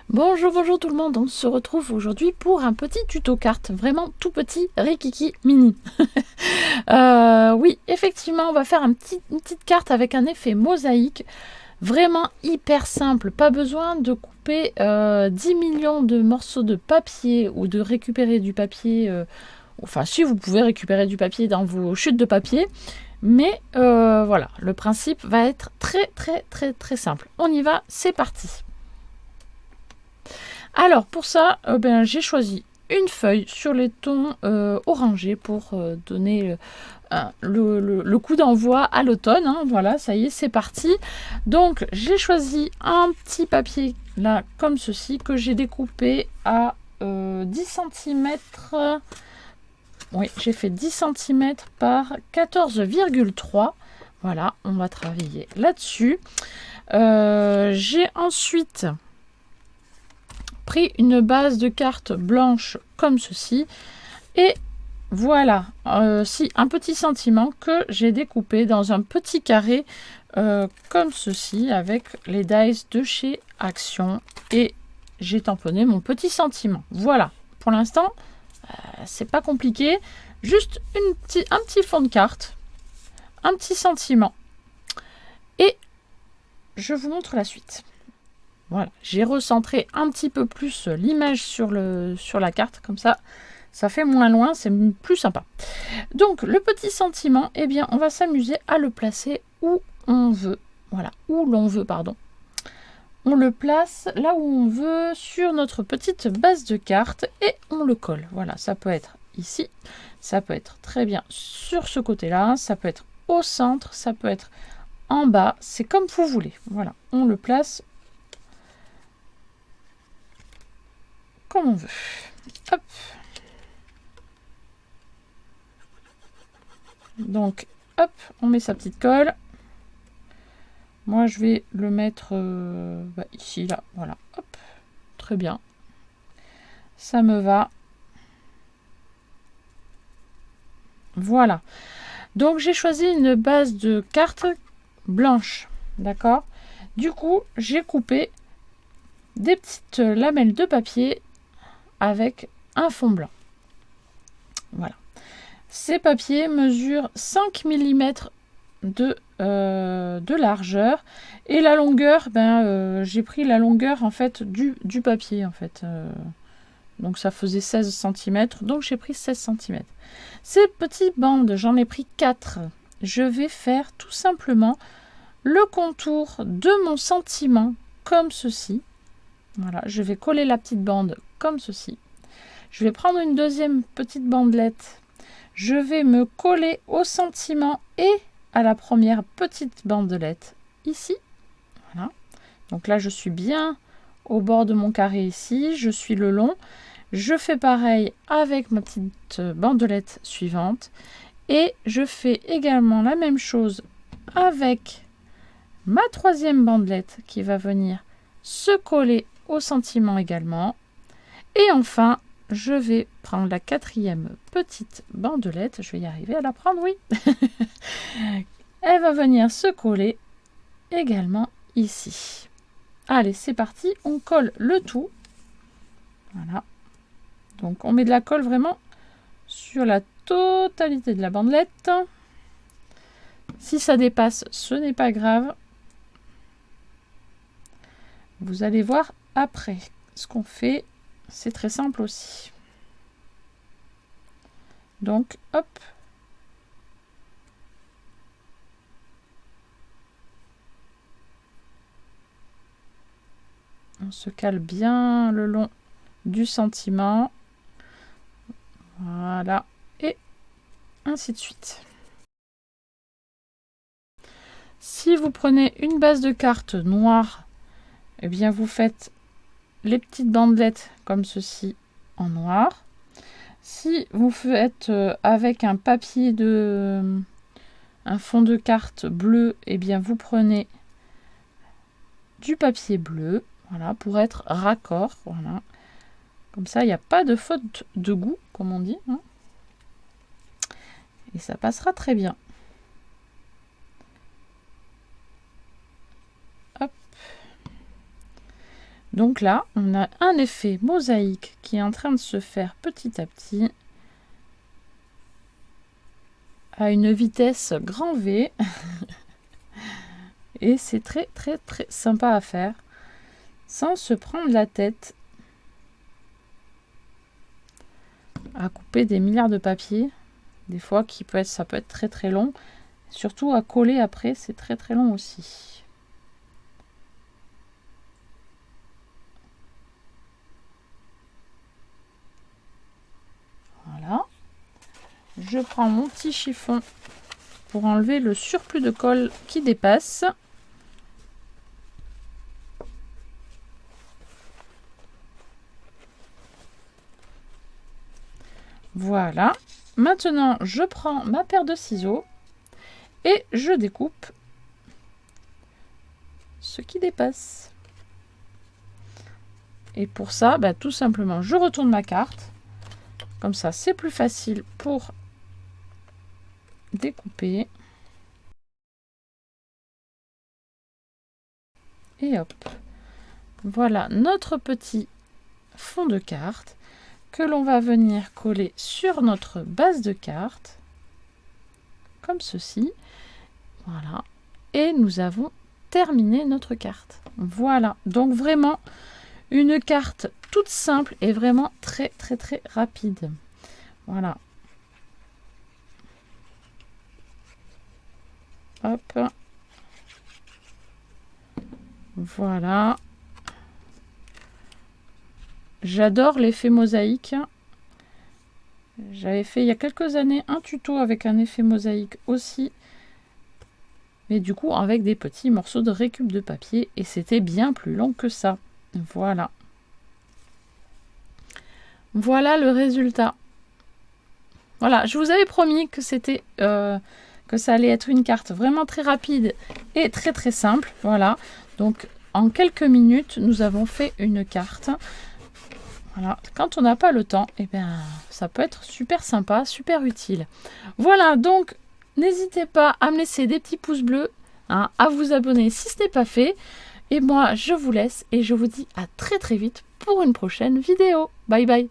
Bonjour, bonjour tout le monde, on se retrouve aujourd'hui pour un petit tuto carte, vraiment tout petit, Rikiki mini. Oui, effectivement, on va faire une petite carte avec un effet mosaïque, vraiment hyper simple, pas besoin de couper 10 millions de morceaux de papier ou de récupérer du papier, enfin si vous pouvez récupérer du papier dans vos chutes de papier, mais voilà, le principe va être très simple. On y va, c'est parti. Alors pour ça, j'ai choisi une feuille sur les tons orangés pour donner le coup d'envoi à l'automne. Hein. Voilà, ça y est, c'est parti. Donc j'ai choisi un petit papier là comme ceci que j'ai découpé à 10 cm. Oui, j'ai fait 10 cm par 14,3. Voilà, on va travailler là-dessus. J'ai ensuite pris une base de cartes blanche comme ceci et voilà, un petit sentiment que j'ai découpé dans un petit carré comme ceci avec les dies de chez Action et j'ai tamponné mon petit sentiment. Voilà, pour l'instant c'est pas compliqué, juste un petit fond de carte, un petit sentiment et je vous montre la suite. Voilà, j'ai recentré un petit peu plus l'image sur la carte, comme ça, ça fait moins loin, c'est plus sympa. Donc, le petit sentiment, eh bien, on va s'amuser à le placer où on veut. Voilà, où l'on veut, pardon. On le place là où on veut sur notre petite base de cartes et on le colle. Voilà, ça peut être ici, ça peut être très bien sur ce côté-là, ça peut être au centre, ça peut être en bas, c'est comme vous voulez. Voilà, on le place comme on veut. Hop. Donc, hop, on met sa petite colle. Moi, je vais le mettre ici, là. Voilà, hop. Très bien. Ça me va. Voilà. Donc, j'ai choisi une base de cartes blanche. D'accord? Du coup, j'ai coupé des petites lamelles de papier avec un fond blanc. Voilà. Ces papiers mesurent 5 mm de largeur et la longueur, j'ai pris la longueur en fait du papier en fait. Donc ça faisait 16 cm, donc j'ai pris 16 cm. Ces petites bandes, j'en ai pris 4. Je vais faire tout simplement le contour de mon sentiment comme ceci. Voilà, je vais coller la petite bande comme ceci. Je vais prendre une deuxième petite bandelette. Je vais me coller au sentiment et à la première petite bandelette ici. Voilà. Donc là, je suis bien au bord de mon carré ici. Je suis le long. Je fais pareil avec ma petite bandelette suivante. Et je fais également la même chose avec ma troisième bandelette qui va venir se coller au sentiment également. Et enfin, je vais prendre la quatrième petite bandelette. Je vais y arriver à la prendre, oui. Elle va venir se coller également ici. Allez, c'est parti. On colle le tout. Voilà. Donc, on met de la colle vraiment sur la totalité de la bandelette. Si ça dépasse, ce n'est pas grave. Vous allez voir après ce qu'on fait. C'est très simple aussi. Donc, hop. On se cale bien le long du sentiment. Voilà. Et ainsi de suite. Si vous prenez une base de cartes noire, eh bien vous faites les petites bandelettes comme ceci en noir. Si vous faites avec un papier un fond de carte bleu, eh bien vous prenez du papier bleu, voilà, pour être raccord, voilà. Comme ça, il n'y a pas de faute de goût, comme on dit, hein. Et ça passera très bien. Hop. Donc là, on a un effet mosaïque qui est en train de se faire petit à petit à une vitesse grand V. Et c'est très très très sympa à faire sans se prendre la tête à couper des milliards de papiers. Des fois, ça peut être très très long. Surtout à coller après, c'est très très long aussi. Voilà. Je prends mon petit chiffon pour enlever le surplus de colle qui dépasse. Voilà. Maintenant, je prends ma paire de ciseaux et je découpe ce qui dépasse. Et pour ça, tout simplement, je retourne ma carte. Comme ça, c'est plus facile pour découper. Et hop. Voilà notre petit fond de carte que l'on va venir coller sur notre base de carte. Comme ceci. Voilà. Et nous avons terminé notre carte. Voilà. Donc vraiment une carte toute simple et vraiment très très très rapide. Voilà. Hop. Voilà. J'adore l'effet mosaïque. J'avais fait il y a quelques années un tuto avec un effet mosaïque aussi. Mais du coup avec des petits morceaux de récup de papier. Et c'était bien plus long que ça. Voilà. Voilà le résultat. Voilà, je vous avais promis que c'était que ça allait être une carte vraiment très rapide et très très simple. Voilà, donc en quelques minutes, nous avons fait une carte. Voilà, quand on n'a pas le temps, eh bien, ça peut être super sympa, super utile. Voilà, donc n'hésitez pas à me laisser des petits pouces bleus, hein, à vous abonner si ce n'est pas fait. Et moi, je vous laisse et je vous dis à très très vite pour une prochaine vidéo. Bye bye.